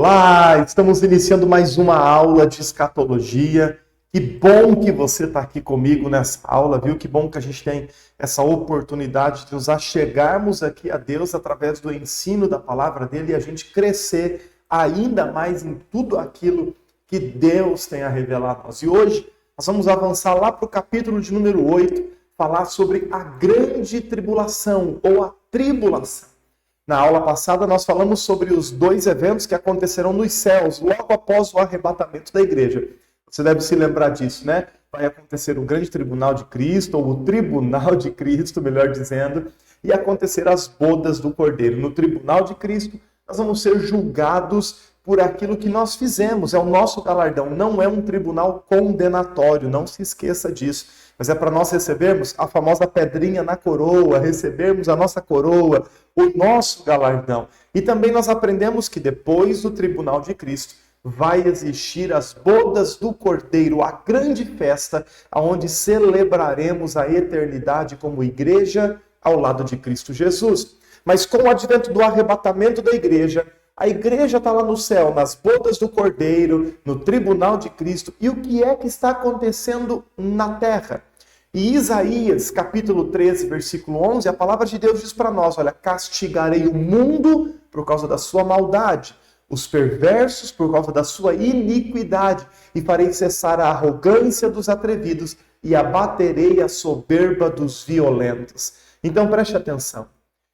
Olá, estamos iniciando mais uma aula de escatologia. Que bom que você está aqui comigo nessa aula, viu? Que bom que a gente tem essa oportunidade de nos achegarmos aqui a Deus através do ensino da palavra dele e a gente crescer ainda mais em tudo aquilo que Deus tem a revelar a nós. E hoje nós vamos avançar lá para o capítulo de número 8, falar sobre a grande tribulação ou a tribulação. Na aula passada, nós falamos sobre os dois eventos que acontecerão nos céus, logo após o arrebatamento da igreja. Você deve se lembrar disso, né? Vai acontecer o grande tribunal de Cristo, ou o tribunal de Cristo, melhor dizendo, e acontecer as bodas do Cordeiro. No tribunal de Cristo, nós vamos ser julgados por aquilo que nós fizemos. É o nosso galardão, não é um tribunal condenatório, não se esqueça disso. Mas é para nós recebermos a famosa pedrinha na coroa, recebermos a nossa coroa, o nosso galardão. E também nós aprendemos que depois do tribunal de Cristo, vai existir as bodas do Cordeiro, a grande festa, onde celebraremos a eternidade como igreja ao lado de Cristo Jesus. Mas com o advento do arrebatamento da igreja, a igreja está lá no céu, nas bodas do Cordeiro, no tribunal de Cristo. E o que é que está acontecendo na terra? E Isaías, capítulo 13, versículo 11, a palavra de Deus diz para nós, olha, castigarei o mundo por causa da sua maldade, os perversos por causa da sua iniquidade, e farei cessar a arrogância dos atrevidos e abaterei a soberba dos violentos. Então preste atenção.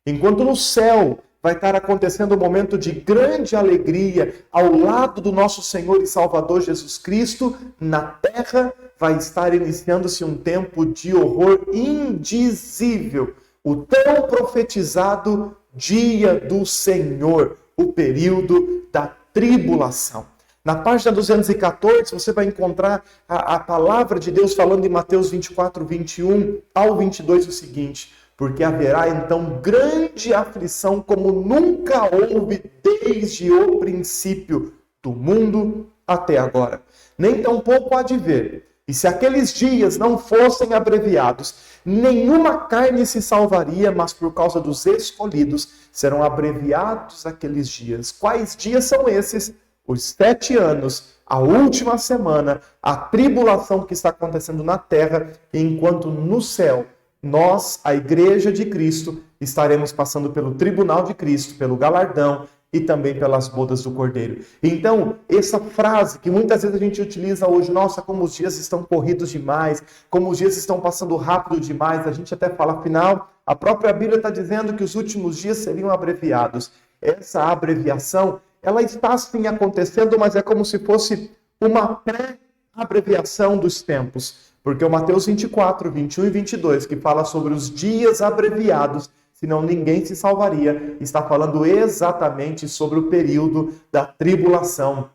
Enquanto no céu vai estar acontecendo um momento de grande alegria ao lado do nosso Senhor e Salvador Jesus Cristo, na terra vai estar iniciando-se um tempo de horror indizível, o tão profetizado dia do Senhor, o período da tribulação. Na página 214, você vai encontrar a palavra de Deus falando em Mateus 24, 21 ao 22 o seguinte: porque haverá então grande aflição como nunca houve desde o princípio do mundo até agora. Nem tampouco há de ver. E se aqueles dias não fossem abreviados, nenhuma carne se salvaria, mas por causa dos escolhidos serão abreviados aqueles dias. Quais dias são esses? Os 7 anos, a última semana, a tribulação que está acontecendo na terra, enquanto no céu, nós, a igreja de Cristo, estaremos passando pelo tribunal de Cristo, pelo galardão e também pelas bodas do Cordeiro. Então, essa frase que muitas vezes a gente utiliza hoje, nossa, como os dias estão corridos demais, como os dias estão passando rápido demais, a gente até fala, afinal, a própria Bíblia está dizendo que os últimos dias seriam abreviados. Essa abreviação, ela está sim acontecendo, mas é como se fosse uma pré-abreviação dos tempos. Porque o Mateus 24, 21 e 22, que fala sobre os dias abreviados, senão ninguém se salvaria, está falando exatamente sobre o período da tribulação,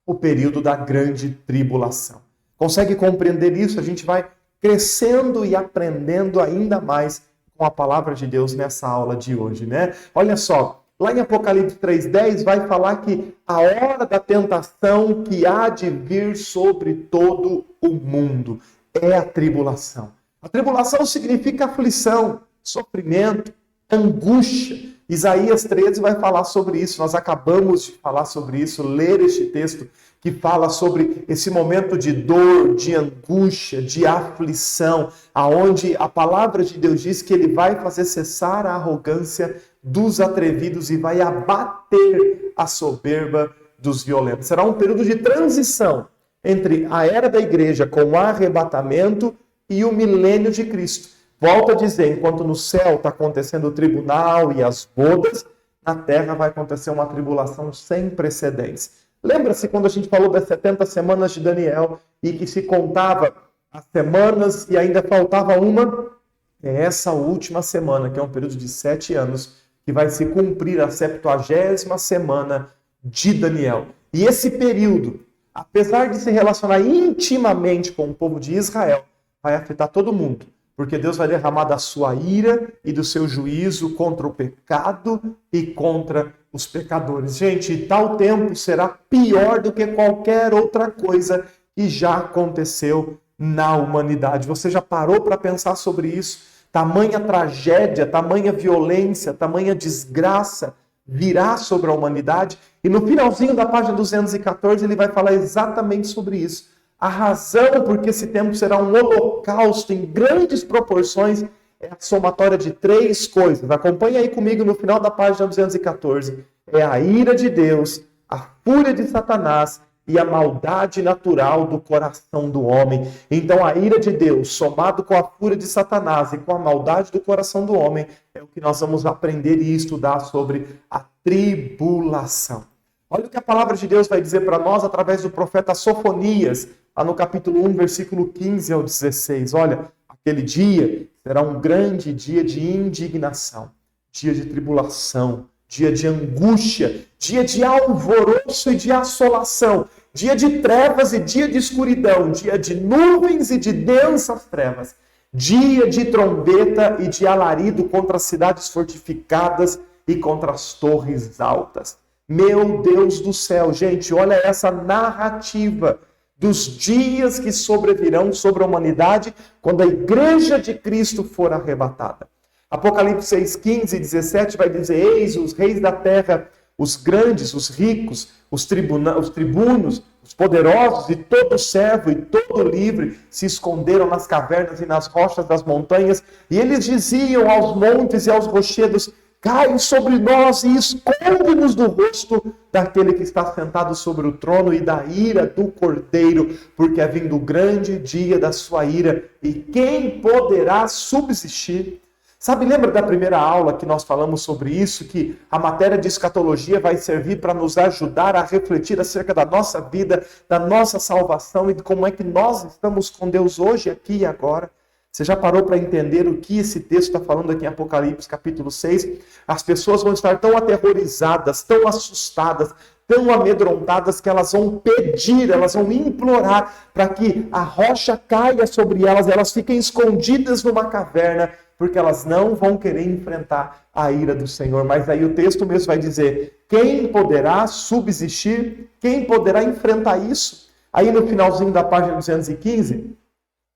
o período da grande tribulação. Consegue compreender isso? A gente vai crescendo e aprendendo ainda mais com a palavra de Deus nessa aula de hoje, né? Olha só, lá em Apocalipse 3:10 vai falar que a hora da tentação que há de vir sobre todo o mundo é a tribulação. A tribulação significa aflição, sofrimento, angústia. Isaías 13 vai falar sobre isso. Nós acabamos de falar sobre isso, ler este texto que fala sobre esse momento de dor, de angústia, de aflição, aonde a palavra de Deus diz que ele vai fazer cessar a arrogância dos atrevidos e vai abater a soberba dos violentos. Será um período de transição entre a era da igreja com o arrebatamento e o milênio de Cristo. Volto a dizer, enquanto no céu está acontecendo o tribunal e as bodas, na terra vai acontecer uma tribulação sem precedentes. Lembra-se quando a gente falou das 70 semanas de Daniel e que se contava as semanas e ainda faltava uma? É essa última semana, que é um período de 7 anos, que vai se cumprir a 70ª semana de Daniel. E esse período, apesar de se relacionar intimamente com o povo de Israel, vai afetar todo mundo. Porque Deus vai derramar da sua ira e do seu juízo contra o pecado e contra os pecadores. Gente, tal tempo será pior do que qualquer outra coisa que já aconteceu na humanidade. Você já parou para pensar sobre isso? Tamanha tragédia, tamanha violência, tamanha desgraça virá sobre a humanidade. E no finalzinho da página 214 ele vai falar exatamente sobre isso. A razão por que esse tempo será um holocausto em grandes proporções é a somatória de 3 coisas. Acompanhe aí comigo no final da página 214. É a ira de Deus, a fúria de Satanás e a maldade natural do coração do homem. Então a ira de Deus, somado com a fúria de Satanás e com a maldade do coração do homem, é o que nós vamos aprender e estudar sobre a tribulação. Olha o que a palavra de Deus vai dizer para nós através do profeta Sofonias, lá no capítulo 1, versículo 15 ao 16. Olha, aquele dia será um grande dia de indignação, dia de tribulação, dia de angústia, dia de alvoroço e de assolação, dia de trevas e dia de escuridão, dia de nuvens e de densas trevas, dia de trombeta e de alarido contra as cidades fortificadas e contra as torres altas. Meu Deus do céu, gente, olha essa narrativa dos dias que sobrevirão sobre a humanidade quando a igreja de Cristo for arrebatada. Apocalipse 6, 15 e 17 vai dizer: eis os reis da terra, os grandes, os ricos, os tribunos, os poderosos e todo servo e todo livre se esconderam nas cavernas e nas rochas das montanhas, e eles diziam aos montes e aos rochedos: cai sobre nós e esconde-nos do rosto daquele que está sentado sobre o trono e da ira do Cordeiro, porque é vindo o grande dia da sua ira, e quem poderá subsistir? Sabe, lembra da primeira aula que nós falamos sobre isso, que a matéria de escatologia vai servir para nos ajudar a refletir acerca da nossa vida, da nossa salvação e de como é que nós estamos com Deus hoje, aqui e agora? Você já parou para entender o que esse texto está falando aqui em Apocalipse capítulo 6? As pessoas vão estar tão aterrorizadas, tão assustadas, tão amedrontadas que elas vão pedir, elas vão implorar para que a rocha caia sobre elas, elas fiquem escondidas numa caverna, porque elas não vão querer enfrentar a ira do Senhor. Mas aí o texto mesmo vai dizer: quem poderá subsistir? Quem poderá enfrentar isso? Aí no finalzinho da página 215...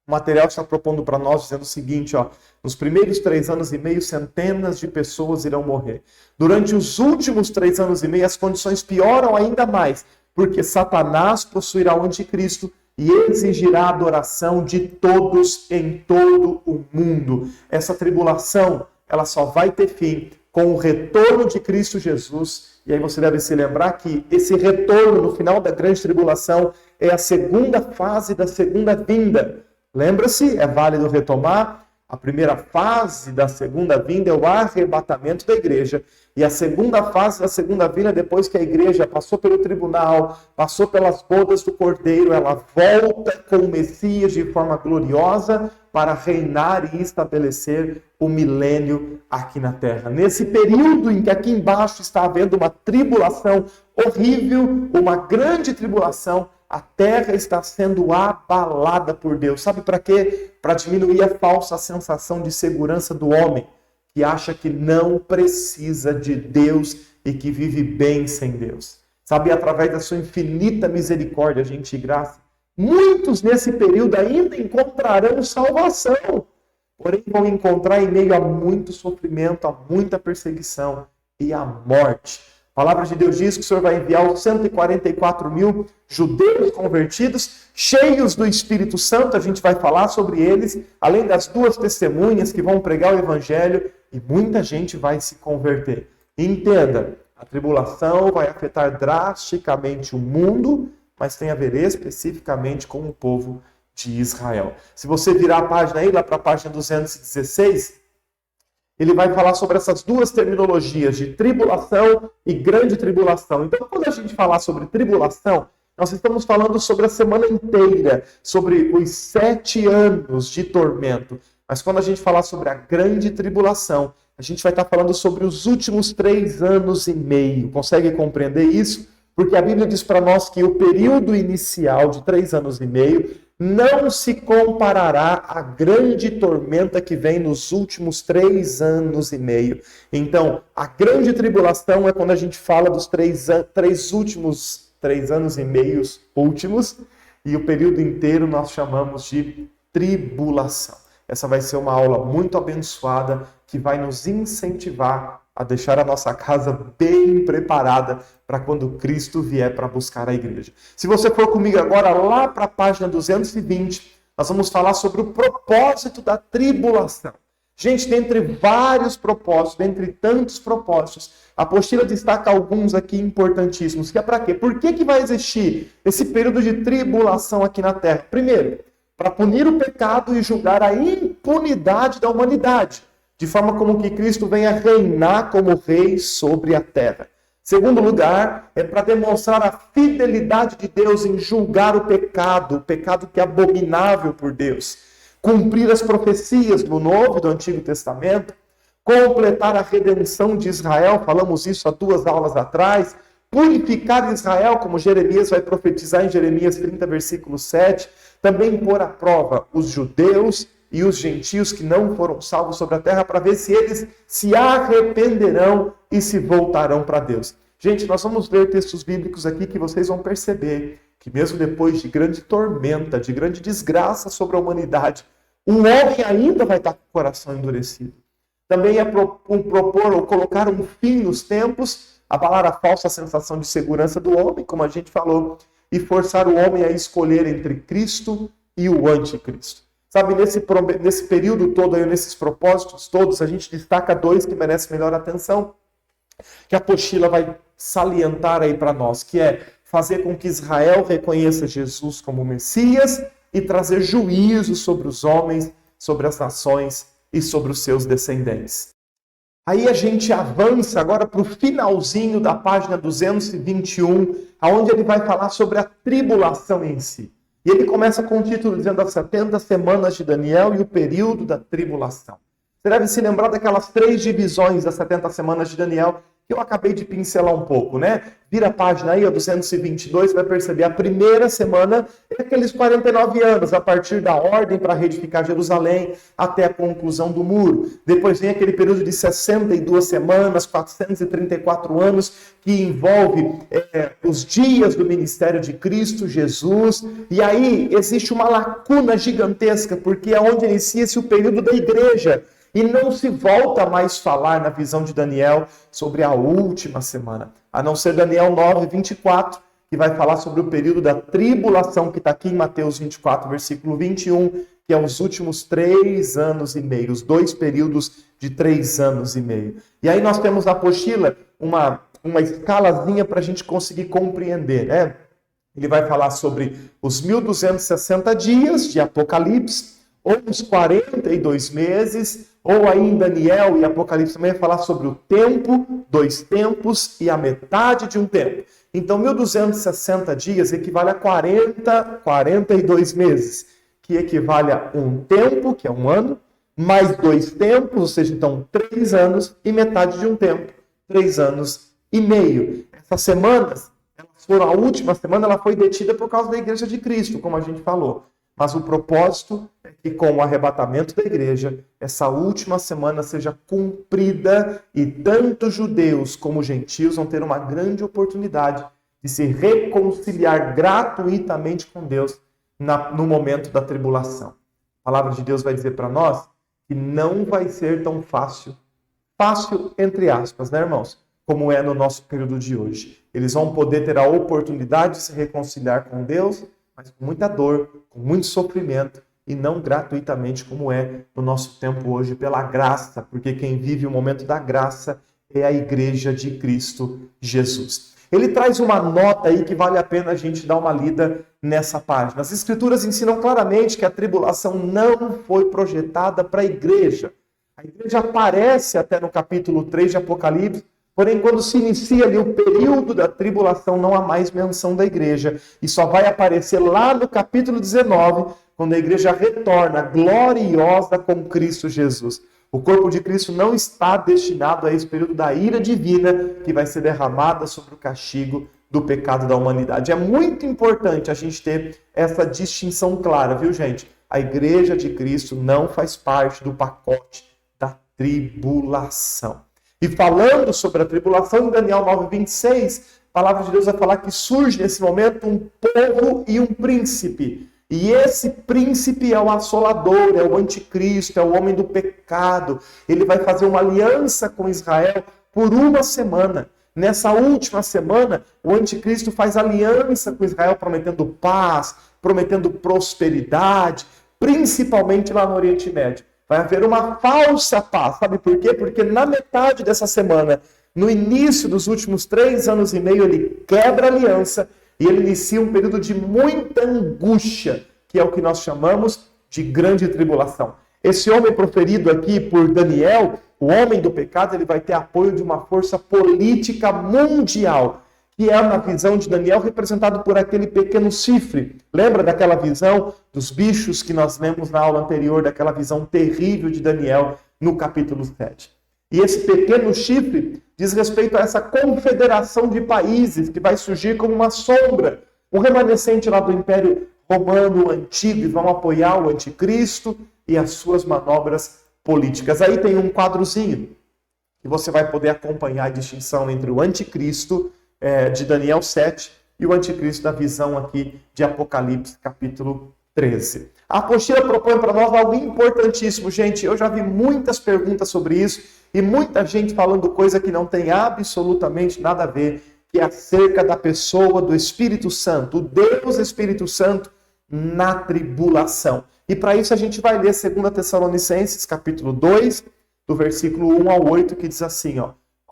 o material está propondo para nós, dizendo o seguinte, ó: nos primeiros 3 anos e meio, centenas de pessoas irão morrer. Durante os últimos 3 anos e meio, as condições pioram ainda mais, porque Satanás possuirá o anticristo e exigirá a adoração de todos em todo o mundo. Essa tribulação, ela só vai ter fim com o retorno de Cristo Jesus. E aí você deve se lembrar que esse retorno no final da grande tribulação é a segunda fase da segunda vinda. Lembra-se, é válido retomar, a primeira fase da segunda vinda é o arrebatamento da igreja. E a segunda fase da segunda vinda, depois que a igreja passou pelo tribunal, passou pelas bodas do Cordeiro, ela volta com o Messias de forma gloriosa para reinar e estabelecer o milênio aqui na terra. Nesse período em que aqui embaixo está havendo uma tribulação horrível, uma grande tribulação, a terra está sendo abalada por Deus. Sabe para quê? Para diminuir a falsa sensação de segurança do homem, que acha que não precisa de Deus e que vive bem sem Deus. Sabe, através da sua infinita misericórdia, gente, e graça, muitos nesse período ainda encontrarão salvação, porém vão encontrar em meio a muito sofrimento, a muita perseguição e a morte. A palavra de Deus diz que o Senhor vai enviar os 144 mil judeus convertidos, cheios do Espírito Santo. A gente vai falar sobre eles, além das 2 testemunhas que vão pregar o Evangelho, e muita gente vai se converter. Entenda, a tribulação vai afetar drasticamente o mundo, mas tem a ver especificamente com o povo de Israel. Se você virar a página aí, lá para a página 216... ele vai falar sobre essas 2 terminologias de tribulação e grande tribulação. Então, quando a gente falar sobre tribulação, nós estamos falando sobre a semana inteira, sobre os 7 anos de tormento. Mas quando a gente falar sobre a grande tribulação, a gente vai estar falando sobre os últimos 3 anos e meio. Consegue compreender isso? Porque a Bíblia diz para nós que o período inicial de 3 anos e meio não se comparará à grande tormenta que vem nos últimos 3 anos e meio. Então, a grande tribulação é quando a gente fala dos 3 anos e meio últimos, e o período inteiro nós chamamos de tribulação. Essa vai ser uma aula muito abençoada que vai nos incentivar a deixar a nossa casa bem preparada para quando Cristo vier para buscar a igreja. Se você for comigo agora lá para a página 220, nós vamos falar sobre o propósito da tribulação. Gente, dentre vários propósitos, dentre tantos propósitos, a apostila destaca alguns aqui importantíssimos, que é para quê? Por que vai existir esse período de tribulação aqui na Terra? Primeiro, para punir o pecado e julgar a impunidade da humanidade, de forma como que Cristo venha reinar como rei sobre a terra. Segundo lugar, é para demonstrar a fidelidade de Deus em julgar o pecado que é abominável por Deus, cumprir as profecias do Novo e do Antigo Testamento, completar a redenção de Israel, falamos isso há 2 aulas atrás, purificar Israel, como Jeremias vai profetizar em Jeremias 30, versículo 7, também pôr à prova os judeus e os gentios que não foram salvos sobre a terra, para ver se eles se arrependerão e se voltarão para Deus. Gente, nós vamos ler textos bíblicos aqui que vocês vão perceber que mesmo depois de grande tormenta, de grande desgraça sobre a humanidade, o homem ainda vai estar com o coração endurecido. Também é propor ou colocar um fim nos tempos, abalar a falsa sensação de segurança do homem, como a gente falou, e forçar o homem a escolher entre Cristo e o anticristo. Sabe, nesse período todo, aí, nesses propósitos todos, a gente destaca 2 que merecem melhor atenção, que a apostila vai salientar aí para nós, que é fazer com que Israel reconheça Jesus como Messias e trazer juízo sobre os homens, sobre as nações e sobre os seus descendentes. Aí a gente avança agora para o finalzinho da página 221, onde ele vai falar sobre a tribulação em si. E ele começa com o título dizendo as 70 semanas de Daniel e o período da tribulação. Você deve se lembrar daquelas 3 divisões das 70 semanas de Daniel, que eu acabei de pincelar um pouco, né? Vira a página aí, 222, vai perceber. A primeira semana é aqueles 49 anos, a partir da ordem para reedificar Jerusalém até a conclusão do muro. Depois vem aquele período de 62 semanas, 434 anos, que envolve os dias do ministério de Cristo Jesus. E aí existe uma lacuna gigantesca, porque é onde inicia-se o período da igreja. E não se volta mais falar na visão de Daniel sobre a última semana, a não ser Daniel 9, 24, que vai falar sobre o período da tribulação, que está aqui em Mateus 24, versículo 21, que é os últimos 3 anos e meio, os 2 períodos de 3 anos e meio. E aí nós temos na apostila uma escalazinha para a gente conseguir compreender, né? Ele vai falar sobre os 1260 dias de Apocalipse, ou os 42 meses, ou aí em Daniel e Apocalipse também vai falar sobre o tempo, 2 tempos e a metade de um tempo. Então, 1260 dias equivale a 42 meses, que equivale a um tempo, que é um ano, mais 2 tempos, ou seja, então 3 anos e metade de um tempo, 3 anos e meio. Essas semanas, a última semana, ela foi detida por causa da Igreja de Cristo, como a gente falou. Mas o propósito é que com o arrebatamento da igreja, essa última semana seja cumprida e tanto judeus como gentios vão ter uma grande oportunidade de se reconciliar gratuitamente com Deus no momento da tribulação. A palavra de Deus vai dizer para nós que não vai ser tão fácil entre aspas, né, irmãos? Como é no nosso período de hoje. Eles vão poder ter a oportunidade de se reconciliar com Deus, mas com muita dor, com muito sofrimento, e não gratuitamente como é no nosso tempo hoje, pela graça, porque quem vive o momento da graça é a igreja de Cristo Jesus. Ele traz uma nota aí que vale a pena a gente dar uma lida nessa página. As Escrituras ensinam claramente que a tribulação não foi projetada para a igreja. A igreja aparece até no capítulo 3 de Apocalipse, porém, quando se inicia ali o período da tribulação, não há mais menção da igreja. E só vai aparecer lá no capítulo 19, quando a igreja retorna gloriosa com Cristo Jesus. O corpo de Cristo não está destinado a esse período da ira divina que vai ser derramada sobre o castigo do pecado da humanidade. É muito importante a gente ter essa distinção clara, viu, gente? A igreja de Cristo não faz parte do pacote da tribulação. E falando sobre a tribulação, em Daniel 9:26, a palavra de Deus vai falar que surge nesse momento um povo e um príncipe. E esse príncipe é o assolador, é o anticristo, é o homem do pecado. Ele vai fazer uma aliança com Israel por uma semana. Nessa última semana, o anticristo faz aliança com Israel, prometendo paz, prometendo prosperidade, principalmente lá no Oriente Médio. Vai haver uma falsa paz. Sabe por quê? Porque na metade dessa semana, no início dos últimos 3 anos e meio, ele quebra a aliança e ele inicia um período de muita angústia, que é o que nós chamamos de grande tribulação. Esse homem proferido aqui por Daniel, o homem do pecado, ele vai ter apoio de uma força política mundial, que é, na visão de Daniel, representado por aquele pequeno chifre. Lembra daquela visão dos bichos que nós lemos na aula anterior, daquela visão terrível de Daniel no capítulo 7. E esse pequeno chifre diz respeito a essa confederação de países que vai surgir como uma sombra. O remanescente lá do Império Romano antigo, e vão apoiar o anticristo e as suas manobras políticas. Aí tem um quadrozinho que você vai poder acompanhar a distinção entre o anticristo de Daniel 7 e o anticristo da visão aqui de Apocalipse capítulo 13. A apostila propõe para nós algo importantíssimo, gente. Eu já vi muitas perguntas sobre isso e muita gente falando coisa que não tem absolutamente nada a ver, que é acerca da pessoa do Espírito Santo, o Deus Espírito Santo na tribulação. E para isso a gente vai ler 2 Tessalonicenses, capítulo 2, do versículo 1 ao 8, que diz assim, ó: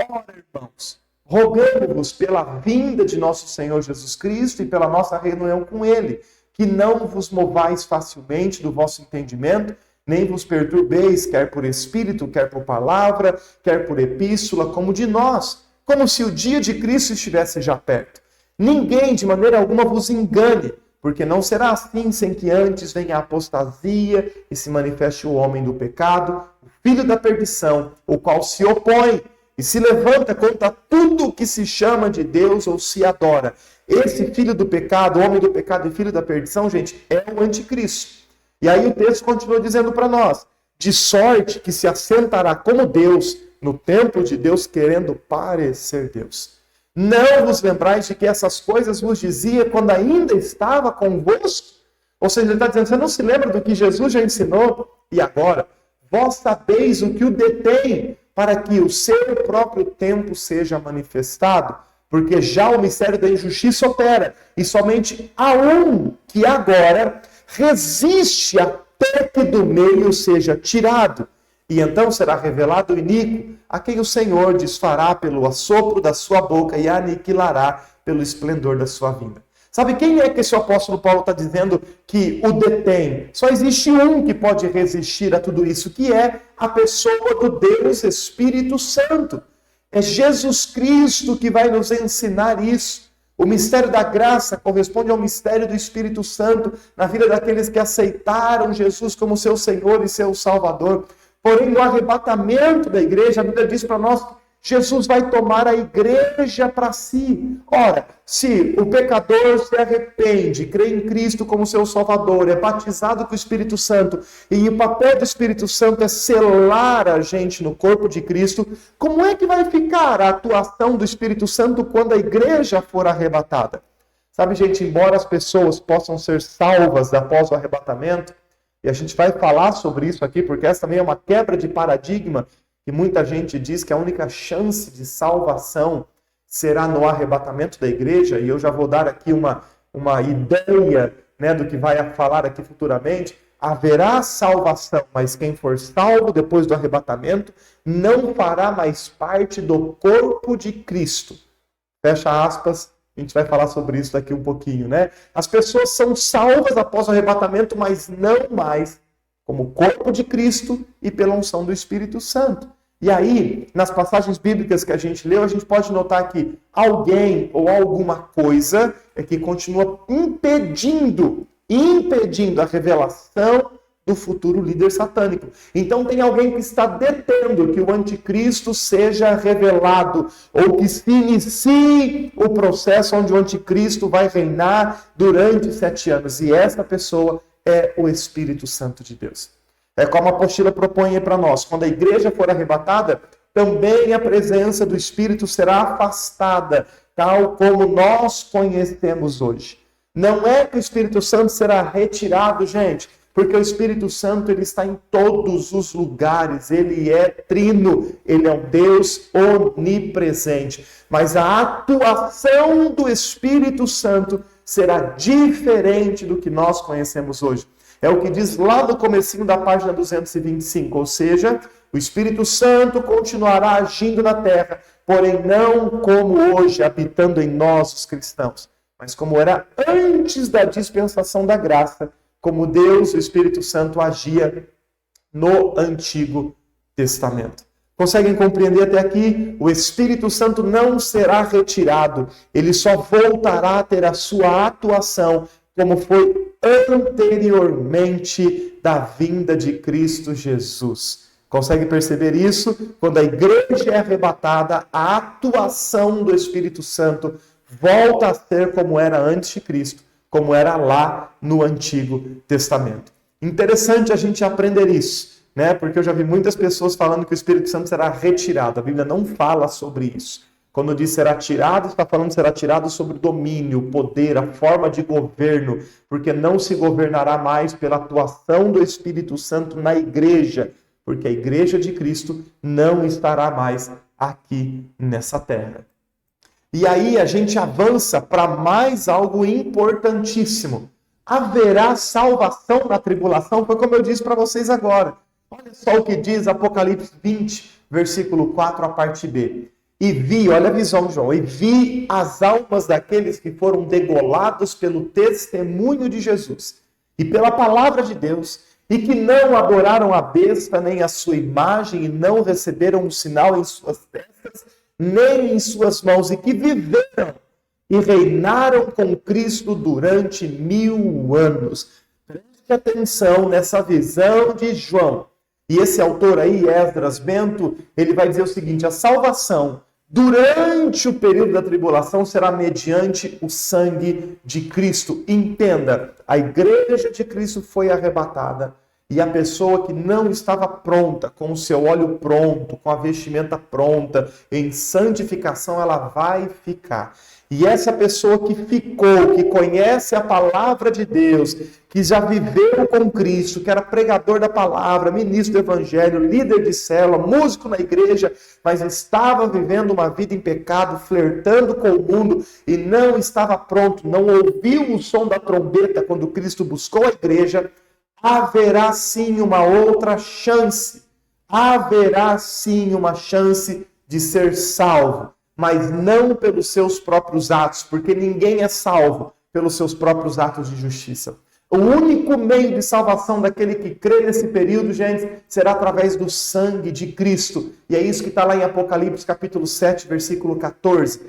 Ora, irmãos, rogamos-vos pela vinda de nosso Senhor Jesus Cristo e pela nossa reunião com Ele, que não vos movais facilmente do vosso entendimento, nem vos perturbeis, quer por espírito, quer por palavra, quer por epístola, como de nós, como se o dia de Cristo estivesse já perto. Ninguém, de maneira alguma, vos engane, porque não será assim sem que antes venha a apostasia e se manifeste o homem do pecado, o filho da perdição, o qual se opõe e se levanta contra tudo o que se chama de Deus ou se adora. Esse filho do pecado, homem do pecado e filho da perdição, gente, é o anticristo. E aí o texto continua dizendo para nós: de sorte que se assentará como Deus no templo de Deus, querendo parecer Deus. Não vos lembrais de que essas coisas vos dizia quando ainda estava convosco? Ou seja, ele está dizendo, você não se lembra do que Jesus já ensinou? E agora, vós sabeis o que o detém, para que o seu próprio tempo seja manifestado, porque já o mistério da injustiça opera, e somente há um que agora resiste até que do meio seja tirado. E então será revelado o iníquo, a quem o Senhor desfará pelo assopro da sua boca e aniquilará pelo esplendor da sua vinda. Sabe quem é que esse apóstolo Paulo está dizendo que o detém? Só existe um que pode resistir a tudo isso, que é a pessoa do Deus Espírito Santo. É Jesus Cristo que vai nos ensinar isso. O mistério da graça corresponde ao mistério do Espírito Santo na vida daqueles que aceitaram Jesus como seu Senhor e seu Salvador. Porém, no arrebatamento da igreja, a Bíblia diz para nós que Jesus vai tomar a igreja para si. Ora, se o pecador se arrepende, crê em Cristo como seu Salvador, é batizado com o Espírito Santo, e o papel do Espírito Santo é selar a gente no corpo de Cristo, como é que vai ficar a atuação do Espírito Santo quando a igreja for arrebatada? Sabe, gente, embora as pessoas possam ser salvas após o arrebatamento, e a gente vai falar sobre isso aqui, porque essa também é uma quebra de paradigma, que muita gente diz que a única chance de salvação será no arrebatamento da igreja, e eu já vou dar aqui uma ideia, né, do que vai falar aqui futuramente. Haverá salvação, mas quem for salvo depois do arrebatamento não fará mais parte do corpo de Cristo. Fecha aspas. A gente vai falar sobre isso daqui um pouquinho, né? As pessoas são salvas após o arrebatamento, mas não mais como corpo de Cristo e pela unção do Espírito Santo. E aí, nas passagens bíblicas que a gente leu, a gente pode notar que alguém ou alguma coisa é que continua impedindo a revelação do futuro líder satânico. Então tem alguém que está detendo que o anticristo seja revelado, ou que se inicie o processo onde o anticristo vai reinar durante 7 anos. E essa pessoa é o Espírito Santo de Deus. É como a apostila propõe para nós. Quando a igreja for arrebatada, também a presença do Espírito será afastada, tal como nós conhecemos hoje. Não é que o Espírito Santo será retirado, gente, Porque o Espírito Santo, ele está em todos os lugares, ele é trino, ele é um Deus onipresente. Mas a atuação do Espírito Santo será diferente do que nós conhecemos hoje. É o que diz lá no comecinho da página 225, ou seja, o Espírito Santo continuará agindo na terra, porém não como hoje, habitando em nós, os cristãos, mas como era antes da dispensação da graça, como Deus, o Espírito Santo, agia no Antigo Testamento. Conseguem compreender até aqui? O Espírito Santo não será retirado, ele só voltará a ter a sua atuação, como foi anteriormente da vinda de Cristo Jesus. Consegue perceber isso? Quando a igreja é arrebatada, a atuação do Espírito Santo volta a ser como era antes de Cristo, como era lá no Antigo Testamento. Interessante a gente aprender isso, né? Porque eu já vi muitas pessoas falando que o Espírito Santo será retirado. A Bíblia não fala sobre isso. Quando diz será tirado, está falando será tirado sobre o domínio, o poder, a forma de governo, porque não se governará mais pela atuação do Espírito Santo na igreja, porque a igreja de Cristo não estará mais aqui nessa terra. E aí a gente avança para mais algo importantíssimo. Haverá salvação na tribulação? Foi como eu disse para vocês agora. Olha só o que diz Apocalipse 20, versículo 4, a parte B. E vi, olha a visão, João, e vi as almas daqueles que foram degolados pelo testemunho de Jesus e pela palavra de Deus, e que não adoraram a besta nem a sua imagem, e não receberam um sinal em suas testas, nem em suas mãos, e que viveram e reinaram com Cristo durante 1000 anos. Preste atenção nessa visão de João. E esse autor aí, Esdras Bento, ele vai dizer o seguinte: a salvação durante o período da tribulação será mediante o sangue de Cristo. Entenda, a igreja de Cristo foi arrebatada e a pessoa que não estava pronta, com o seu óleo pronto, com a vestimenta pronta, em santificação, ela vai ficar. E essa pessoa que ficou, que conhece a palavra de Deus, que já viveu com Cristo, que era pregador da palavra, ministro do evangelho, líder de célula, músico na igreja, mas estava vivendo uma vida em pecado, flertando com o mundo e não estava pronto, não ouviu o som da trombeta quando Cristo buscou a igreja, haverá sim uma outra chance. Haverá sim uma chance de ser salvo. Mas não pelos seus próprios atos, porque ninguém é salvo pelos seus próprios atos de justiça. O único meio de salvação daquele que crê nesse período, gente, será através do sangue de Cristo. E é isso que está lá em Apocalipse capítulo 7, versículo 14.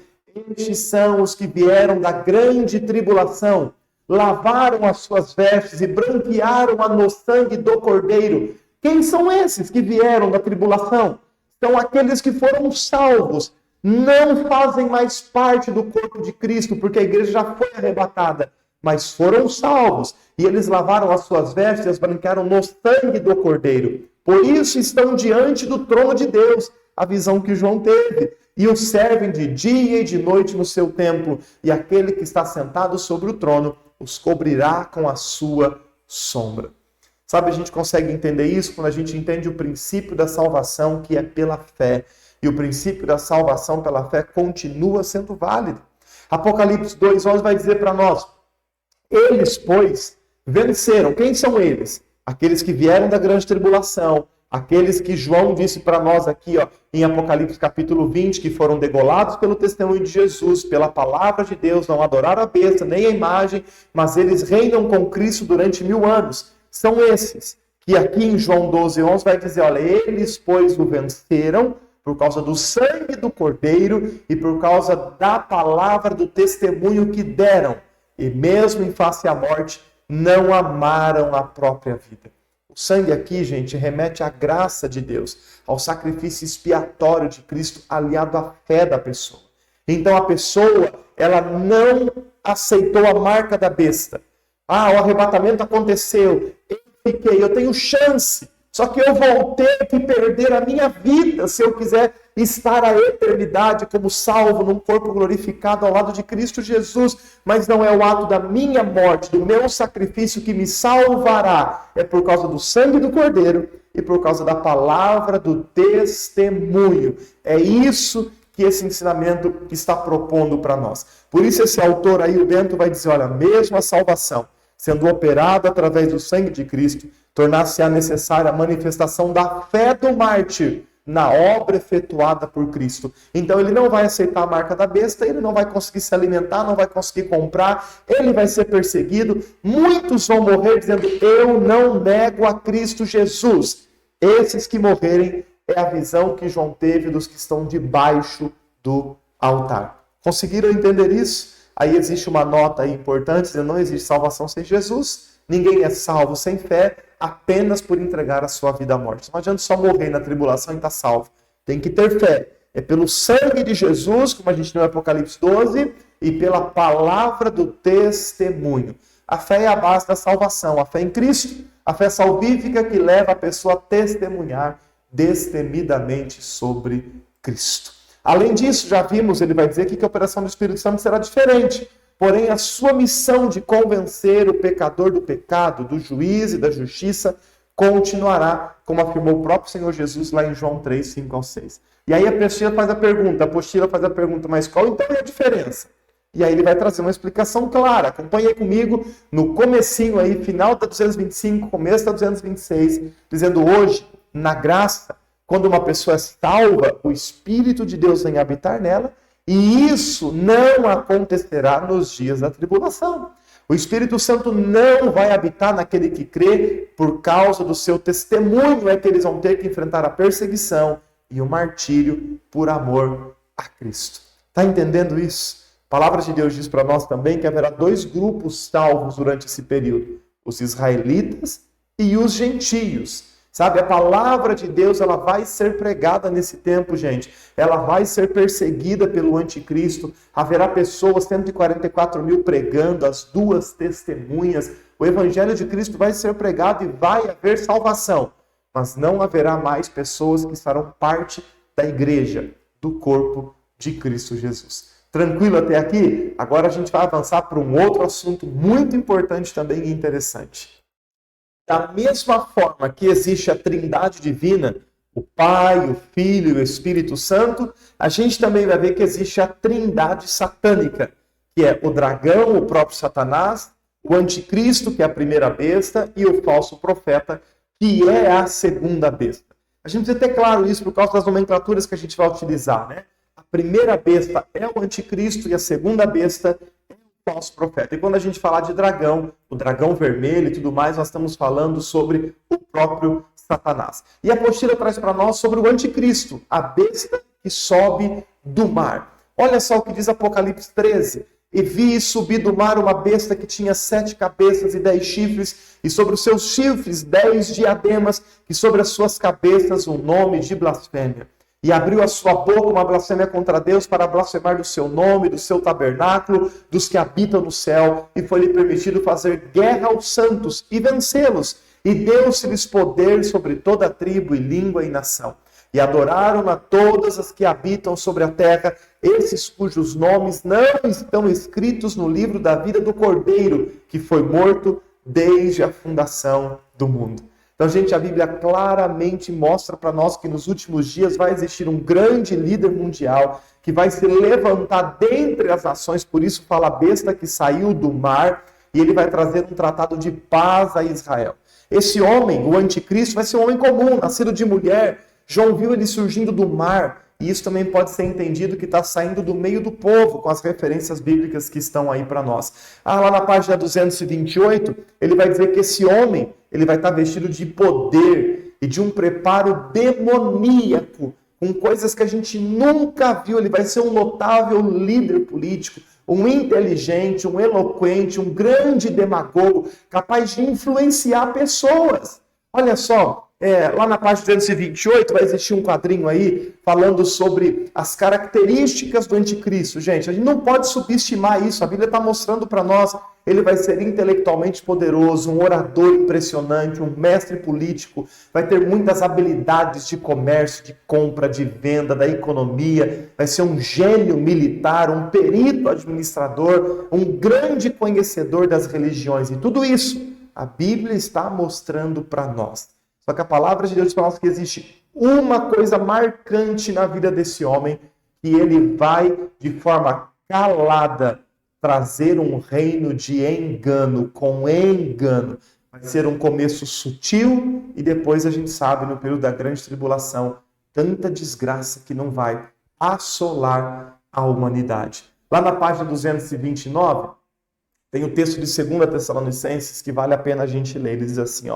Estes são os que vieram da grande tribulação, lavaram as suas vestes e branquearam-a no sangue do Cordeiro. Quem são esses que vieram da tribulação? São aqueles que foram salvos. Não fazem mais parte do corpo de Cristo, porque a igreja já foi arrebatada, mas foram salvos. E eles lavaram as suas vestes e as branquearam no sangue do Cordeiro. Por isso estão diante do trono de Deus, a visão que João teve. E o servem de dia e de noite no seu templo. E aquele que está sentado sobre o trono os cobrirá com a sua sombra. Sabe, a gente consegue entender isso quando a gente entende o princípio da salvação, que é pela fé. E o princípio da salvação pela fé continua sendo válido. Apocalipse 2:11 vai dizer para nós: eles, pois, venceram. Quem são eles? Aqueles que vieram da grande tribulação, aqueles que João disse para nós aqui, em Apocalipse capítulo 20, que foram degolados pelo testemunho de Jesus, pela palavra de Deus, não adoraram a besta, nem a imagem, mas eles reinam com Cristo durante 1000 anos. São esses que aqui em João 12:11 vai dizer, olha, eles, pois, o venceram, por causa do sangue do Cordeiro e por causa da palavra do testemunho que deram. E mesmo em face à morte, não amaram a própria vida. O sangue aqui, gente, remete à graça de Deus, ao sacrifício expiatório de Cristo aliado à fé da pessoa. Então a pessoa, ela não aceitou a marca da besta. O arrebatamento aconteceu, eu tenho chance. Só que eu vou ter que perder a minha vida se eu quiser estar a eternidade como salvo num corpo glorificado ao lado de Cristo Jesus, mas não é o ato da minha morte, do meu sacrifício que me salvará, é por causa do sangue do Cordeiro e por causa da palavra do testemunho. É isso que esse ensinamento está propondo para nós. Por isso esse autor aí, o Bento, vai dizer, olha, mesmo a salvação sendo operada através do sangue de Cristo, tornar-se-á necessária a manifestação da fé do mártir na obra efetuada por Cristo. Então ele não vai aceitar a marca da besta, ele não vai conseguir se alimentar, não vai conseguir comprar, ele vai ser perseguido. Muitos vão morrer dizendo, eu não nego a Cristo Jesus. Esses que morrerem é a visão que João teve dos que estão debaixo do altar. Conseguiram entender isso? Aí existe uma nota aí importante, dizendo, não existe salvação sem Jesus, ninguém é salvo sem fé, apenas por entregar a sua vida à morte. Não adianta só morrer na tribulação e estar salvo. Tem que ter fé. É pelo sangue de Jesus, como a gente leu em Apocalipse 12, e pela palavra do testemunho. A fé é a base da salvação, a fé em Cristo, a fé salvífica que leva a pessoa a testemunhar destemidamente sobre Cristo. Além disso, já vimos, ele vai dizer aqui que a operação do Espírito Santo será diferente. Porém, a sua missão de convencer o pecador do pecado, do juízo e da justiça, continuará, como afirmou o próprio Senhor Jesus lá em João 3, 5 ao 6. E aí a apostila faz a pergunta, mas qual então é a diferença? E aí ele vai trazer uma explicação clara. Acompanhe comigo no comecinho aí, final da 225, começo da 226, dizendo hoje, na graça, quando uma pessoa é salva, o Espírito de Deus vem habitar nela, e isso não acontecerá nos dias da tribulação. O Espírito Santo não vai habitar naquele que crê por causa do seu testemunho, é que eles vão ter que enfrentar a perseguição e o martírio por amor a Cristo. Está entendendo isso? A palavra de Deus diz para nós também que haverá dois grupos salvos durante esse período, os israelitas e os gentios. Sabe, a palavra de Deus, ela vai ser pregada nesse tempo, gente. Ela vai ser perseguida pelo anticristo. Haverá pessoas, 144 mil pregando, as duas testemunhas. O evangelho de Cristo vai ser pregado e vai haver salvação. Mas não haverá mais pessoas que farão parte da igreja, do corpo de Cristo Jesus. Tranquilo até aqui? Agora a gente vai avançar para um outro assunto muito importante também e interessante. Da mesma forma que existe a Trindade divina, o Pai, o Filho e o Espírito Santo, a gente também vai ver que existe a Trindade satânica, que é o dragão, o próprio Satanás, o anticristo, que é a primeira besta, e o falso profeta, que é a segunda besta. A gente precisa ter claro isso por causa das nomenclaturas que a gente vai utilizar, né? A primeira besta é o anticristo e a segunda besta é o falso profeta. E quando a gente falar de dragão, o dragão vermelho e tudo mais, nós estamos falando sobre o próprio Satanás. E a apostila traz para nós sobre o anticristo, a besta que sobe do mar. Olha só o que diz Apocalipse 13. E vi subir do mar uma besta que tinha 7 cabeças e 10 chifres, e sobre os seus chifres 10 diademas, e sobre as suas cabeças um nome de blasfêmia. E abriu a sua boca uma blasfêmia contra Deus para blasfemar do seu nome, do seu tabernáculo, dos que habitam no céu. E foi-lhe permitido fazer guerra aos santos e vencê-los. E deu-se-lhes poder sobre toda a tribo e língua e nação. E adoraram a todas as que habitam sobre a terra, esses cujos nomes não estão escritos no livro da vida do Cordeiro, que foi morto desde a fundação do mundo. Então, gente, a Bíblia claramente mostra para nós que nos últimos dias vai existir um grande líder mundial que vai se levantar dentre as nações, por isso fala a besta que saiu do mar, e ele vai trazer um tratado de paz a Israel. Esse homem, o anticristo, vai ser um homem comum, nascido de mulher. João viu ele surgindo do mar, e isso também pode ser entendido que está saindo do meio do povo, com as referências bíblicas que estão aí para nós. Lá na página 228, ele vai dizer que esse homem, ele vai estar vestido de poder e de um preparo demoníaco, com coisas que a gente nunca viu. Ele vai ser um notável líder político, um inteligente, um eloquente, um grande demagogo, capaz de influenciar pessoas. Olha só, Lá na página 228 vai existir um quadrinho aí falando sobre as características do anticristo. Gente, a gente não pode subestimar isso. A Bíblia está mostrando para nós, ele vai ser intelectualmente poderoso, um orador impressionante, um mestre político, vai ter muitas habilidades de comércio, de compra, de venda, da economia, vai ser um gênio militar, um perito administrador, um grande conhecedor das religiões. E tudo isso a Bíblia está mostrando para nós. Só que a palavra de Deus diz para nós que existe uma coisa marcante na vida desse homem, que ele vai, de forma calada, trazer um reino de engano, com engano. Vai ser um começo sutil e depois a gente sabe, no período da grande tribulação, tanta desgraça que não vai assolar a humanidade. Lá na página 229, tem o texto de 2 Tessalonicenses que vale a pena a gente ler. Ele diz assim,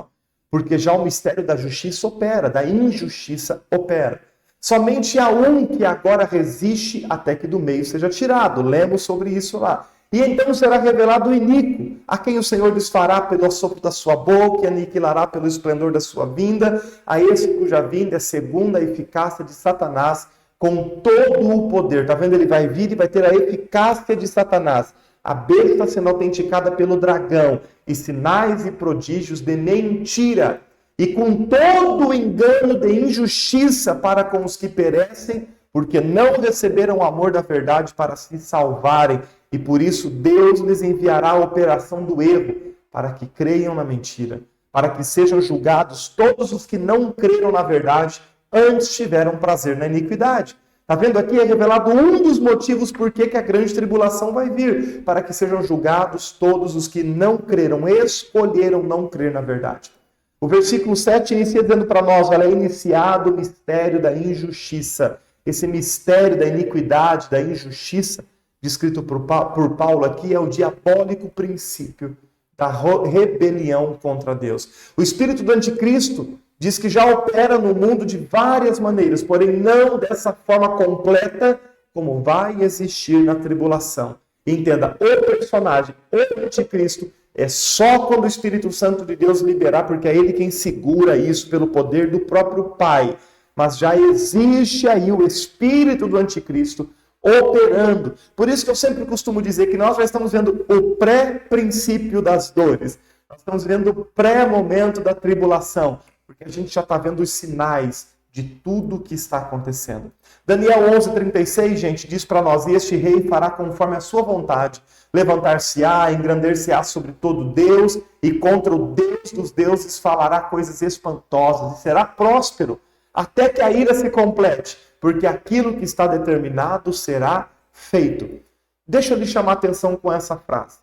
porque já o mistério da justiça opera, da injustiça opera. Somente há um que agora resiste até que do meio seja tirado. Lemos sobre isso lá. E então será revelado o iníquo, a quem o Senhor desfará pelo assopro da sua boca e aniquilará pelo esplendor da sua vinda, a esse cuja vinda é segundo a eficácia de Satanás, com todo o poder. Tá vendo? Ele vai vir e vai ter a eficácia de Satanás. A besta sendo autenticada pelo dragão, e sinais e prodígios de mentira, e com todo o engano de injustiça para com os que perecem, porque não receberam o amor da verdade para se salvarem, e por isso Deus lhes enviará a operação do erro, para que creiam na mentira, para que sejam julgados todos os que não creram na verdade, antes tiveram prazer na iniquidade. Está vendo aqui? É revelado um dos motivos por que a grande tribulação vai vir, para que sejam julgados todos os que não creram, escolheram não crer na verdade. O versículo 7 inicia dizendo para nós, olha, é iniciado o mistério da injustiça. Esse mistério da iniquidade, da injustiça, descrito por Paulo aqui, é o diabólico princípio da rebelião contra Deus. O espírito do anticristo diz que já opera no mundo de várias maneiras, porém não dessa forma completa como vai existir na tribulação. Entenda, o personagem, o anticristo, é só quando o Espírito Santo de Deus liberar, porque é ele quem segura isso pelo poder do próprio Pai. Mas já existe aí o espírito do anticristo operando. Por isso que eu sempre costumo dizer que nós já estamos vendo o pré-princípio das dores. Nós estamos vendo o pré-momento da tribulação. Porque a gente já está vendo os sinais de tudo o que está acontecendo. Daniel 11:36, gente, diz para nós, e este rei fará conforme a sua vontade, levantar-se-á, engrandecer-se-á sobre todo Deus, e contra o Deus dos deuses falará coisas espantosas, e será próspero, até que a ira se complete, porque aquilo que está determinado será feito. Deixa eu lhe chamar a atenção com essa frase.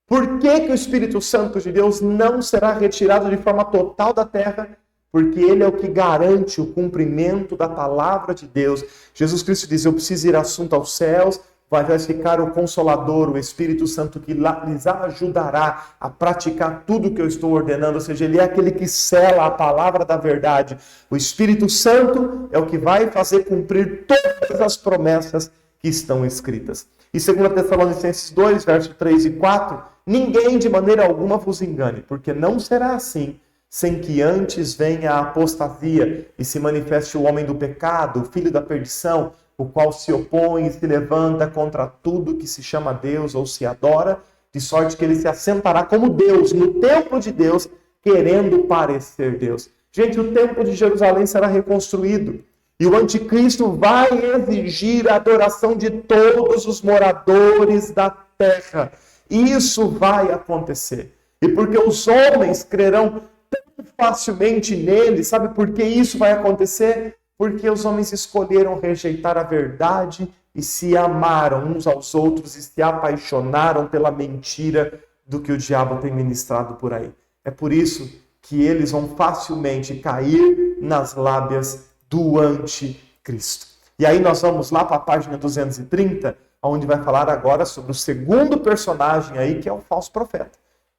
Por que o Espírito Santo de Deus não será retirado de forma total da terra? Porque ele é o que garante o cumprimento da palavra de Deus. Jesus Cristo diz, eu preciso ir assunto aos céus, vai ficar o Consolador, o Espírito Santo, que lhes ajudará a praticar tudo que eu estou ordenando. Ou seja, ele é aquele que sela a palavra da verdade. O Espírito Santo é o que vai fazer cumprir todas as promessas que estão escritas. E 2 Tessalonicenses 2, versos 3 e 4, ninguém de maneira alguma vos engane, porque não será assim, sem que antes venha a apostasia e se manifeste o homem do pecado, o filho da perdição, o qual se opõe e se levanta contra tudo que se chama Deus ou se adora, de sorte que ele se assentará como Deus, no templo de Deus, querendo parecer Deus. Gente, o templo de Jerusalém será reconstruído. E o anticristo vai exigir a adoração de todos os moradores da terra. Isso vai acontecer. E porque os homens crerão tão facilmente nele, sabe por que isso vai acontecer? Porque os homens escolheram rejeitar a verdade e se amaram uns aos outros e se apaixonaram pela mentira do que o diabo tem ministrado por aí. É por isso que eles vão facilmente cair nas lábias do anticristo. E aí nós vamos lá para a página 230, onde vai falar agora sobre o segundo personagem aí, que é o falso profeta,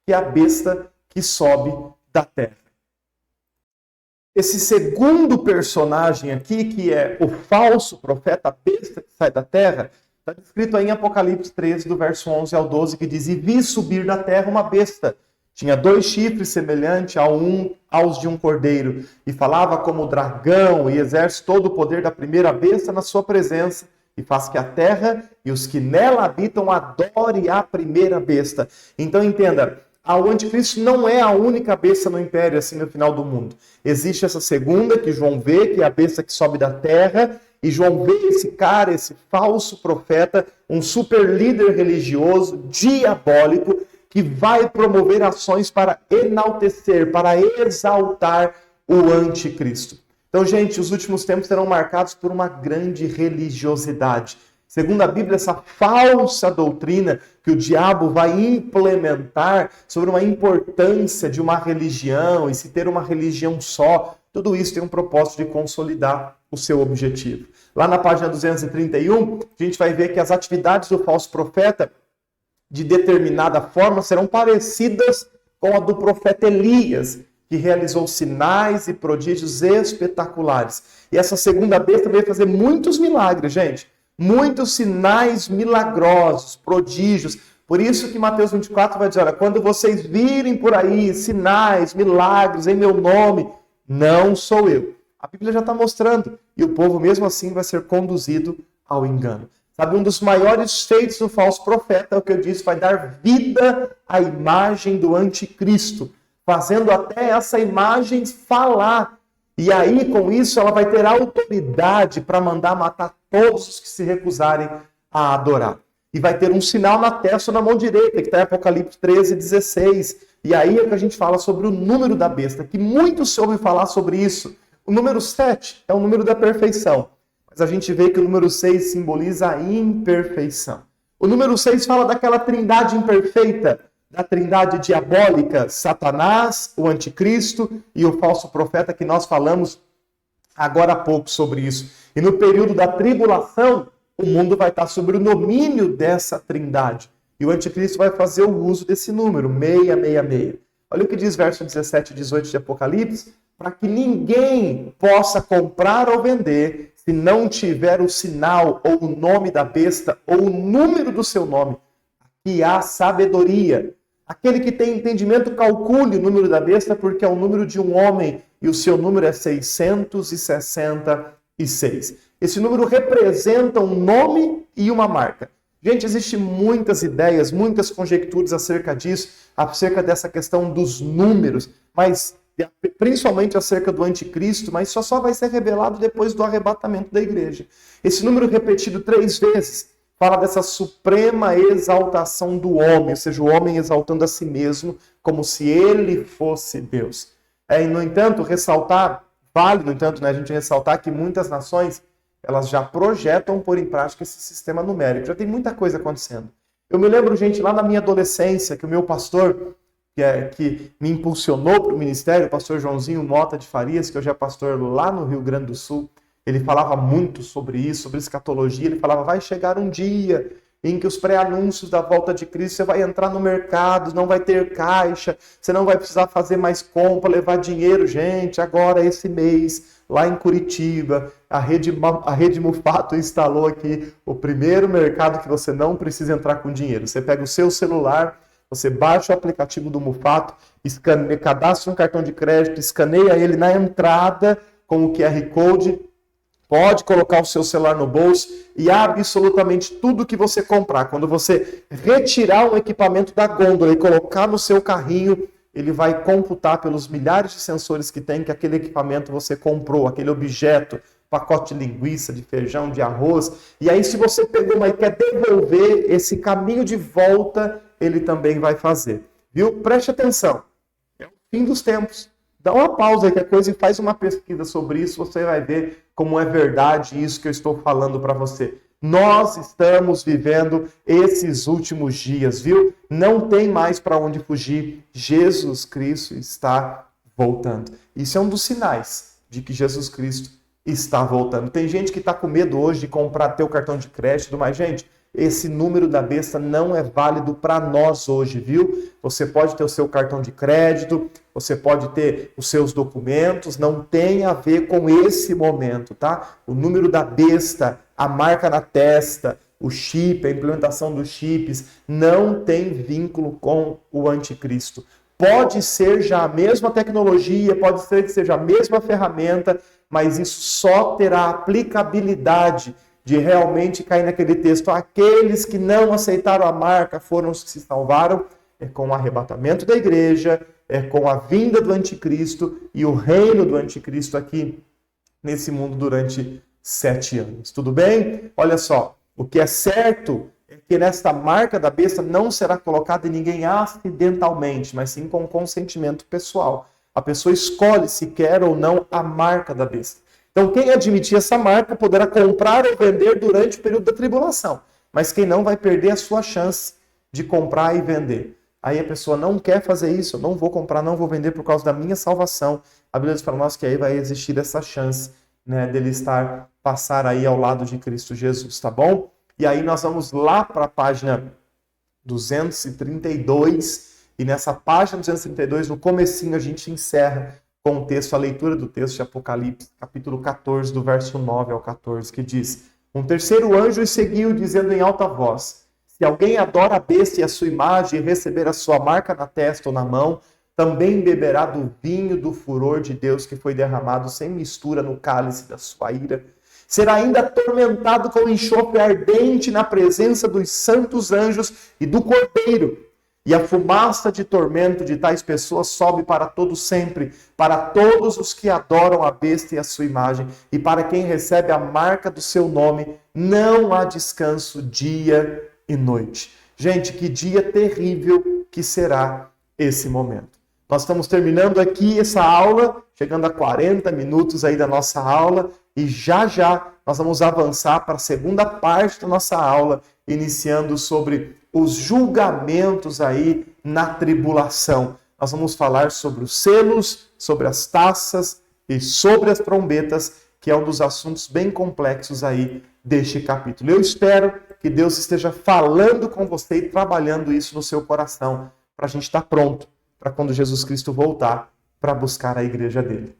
que é a besta que sobe da terra. Esse segundo personagem aqui, que é o falso profeta, a besta que sai da terra, está descrito aí em Apocalipse 13, do verso 11 ao 12, que diz, e vi subir da terra uma besta, Tinha 2 chifres semelhantes aos de um cordeiro, e falava como o dragão, e exerce todo o poder da primeira besta na sua presença, e faz que a terra e os que nela habitam adore a primeira besta. Então entenda, o anticristo não é a única besta no império, assim, no final do mundo. Existe essa segunda, que João vê, que é a besta que sobe da terra, e João vê esse cara, esse falso profeta, um super líder religioso, diabólico, que vai promover ações para enaltecer, para exaltar o anticristo. Então, gente, os últimos tempos serão marcados por uma grande religiosidade. Segundo a Bíblia, essa falsa doutrina que o diabo vai implementar sobre uma importância de uma religião e se ter uma religião só, tudo isso tem um propósito de consolidar o seu objetivo. Lá na página 231, a gente vai ver que as atividades do falso profeta, de determinada forma, serão parecidas com a do profeta Elias, que realizou sinais e prodígios espetaculares. E essa segunda besta veio fazer muitos milagres, gente. Muitos sinais milagrosos, prodígios. Por isso que Mateus 24 vai dizer, olha, quando vocês virem por aí sinais, milagres em meu nome, não sou eu. A Bíblia já está mostrando. E o povo mesmo assim vai ser conduzido ao engano. Sabe, um dos maiores feitos do falso profeta, é o que eu disse, vai dar vida à imagem do anticristo, fazendo até essa imagem falar. E aí, com isso, ela vai ter autoridade para mandar matar todos os que se recusarem a adorar. E vai ter um sinal na testa ou na mão direita, que está em Apocalipse 13, 16. E aí é que a gente fala sobre o número da besta, que muito se ouve falar sobre isso. O número 7 é o número da perfeição. Mas a gente vê que o número 6 simboliza a imperfeição. O número 6 fala daquela trindade imperfeita, da trindade diabólica, Satanás, o anticristo e o falso profeta, que nós falamos agora há pouco sobre isso. E no período da tribulação, o mundo vai estar sob o domínio dessa trindade. E o anticristo vai fazer o uso desse número, 666. Olha o que diz verso 17 e 18 de Apocalipse, para que ninguém possa comprar ou vender se não tiver o sinal ou o nome da besta ou o número do seu nome. Aqui há sabedoria. Aquele que tem entendimento, calcule o número da besta, porque é o número de um homem e o seu número é 666. Esse número representa um nome e uma marca. Gente, existem muitas ideias, muitas conjecturas acerca disso, acerca dessa questão dos números, mas principalmente acerca do anticristo, mas só vai ser revelado depois do arrebatamento da igreja. Esse número repetido 3 vezes fala dessa suprema exaltação do homem, ou seja, o homem exaltando a si mesmo como se ele fosse Deus. E, no entanto, vale, no entanto, a gente ressaltar que muitas nações, elas já projetam pôr em prática esse sistema numérico. Já tem muita coisa acontecendo. Eu me lembro, gente, lá na minha adolescência, que o meu pastor, que me impulsionou para o ministério, o pastor Joãozinho Mota de Farias, que hoje é pastor lá no Rio Grande do Sul, ele falava muito sobre isso, sobre escatologia. Ele falava, vai chegar um dia em que os pré-anúncios da volta de Cristo, você vai entrar no mercado, não vai ter caixa, você não vai precisar fazer mais compra, levar dinheiro. Gente, agora esse mês, lá em Curitiba, a rede Mufato instalou aqui o primeiro mercado que você não precisa entrar com dinheiro. Você pega o seu celular, você baixa o aplicativo do Mufato, cadastra um cartão de crédito, escaneia ele na entrada com o QR Code, pode colocar o seu celular no bolso e absolutamente tudo que você comprar, quando você retirar um equipamento da gôndola e colocar no seu carrinho, ele vai computar pelos milhares de sensores que tem que aquele equipamento você comprou, aquele objeto, pacote de linguiça, de feijão, de arroz. E aí, se você pegou uma e quer devolver, esse caminho de volta, ele também vai fazer. Viu? Preste atenção. É o fim dos tempos. Dá uma pausa aí, que a coisa, e faz uma pesquisa sobre isso, você vai ver como é verdade isso que eu estou falando para você. Nós estamos vivendo esses últimos dias, viu? Não tem mais para onde fugir. Jesus Cristo está voltando. Isso é um dos sinais de que Jesus Cristo está voltando. Tem gente que está com medo hoje de comprar teu cartão de crédito, mas, gente, esse número da besta não é válido para nós hoje, viu? Você pode ter o seu cartão de crédito, você pode ter os seus documentos, não tem a ver com esse momento, tá? O número da besta, a marca na testa, o chip, a implementação dos chips, não tem vínculo com o anticristo. Pode ser já a mesma tecnologia, pode ser que seja a mesma ferramenta, mas isso só terá aplicabilidade de realmente cair naquele texto. Aqueles que não aceitaram a marca foram os que se salvaram. É com o arrebatamento da igreja, é com a vinda do anticristo e o reino do anticristo aqui nesse mundo durante 7 anos. Tudo bem? Olha só, o que é certo é que nesta marca da besta não será colocada em ninguém acidentalmente, mas sim com consentimento pessoal. A pessoa escolhe se quer ou não a marca da besta. Então, quem admitir essa marca poderá comprar ou vender durante o período da tribulação, mas quem não vai perder a sua chance de comprar e vender. Aí a pessoa não quer fazer isso, eu não vou comprar, não vou vender por causa da minha salvação. A Bíblia diz para nós que aí vai existir essa chance, né, dele passar aí ao lado de Cristo Jesus, tá bom? E aí nós vamos lá para a página 232, e nessa página 232, no comecinho, a gente encerra com o texto, a leitura do texto de Apocalipse, capítulo 14, do verso 9 ao 14, que diz: Um terceiro anjo os seguiu, dizendo em alta voz: Se alguém adora a besta e a sua imagem e receber a sua marca na testa ou na mão, também beberá do vinho do furor de Deus que foi derramado sem mistura no cálice da sua ira. Será ainda atormentado com enxofre ardente na presença dos santos anjos e do Cordeiro. E a fumaça de tormento de tais pessoas sobe para todo sempre, para todos os que adoram a besta e a sua imagem, e para quem recebe a marca do seu nome, não há descanso dia e noite. Gente, que dia terrível que será esse momento. Nós estamos terminando aqui essa aula, chegando a 40 minutos aí da nossa aula, e já nós vamos avançar para a segunda parte da nossa aula, iniciando sobre os julgamentos aí na tribulação. Nós vamos falar sobre os selos, sobre as taças e sobre as trombetas, que é um dos assuntos bem complexos aí deste capítulo. Eu espero que Deus esteja falando com você e trabalhando isso no seu coração, para a gente estar pronto para quando Jesus Cristo voltar para buscar a igreja dele.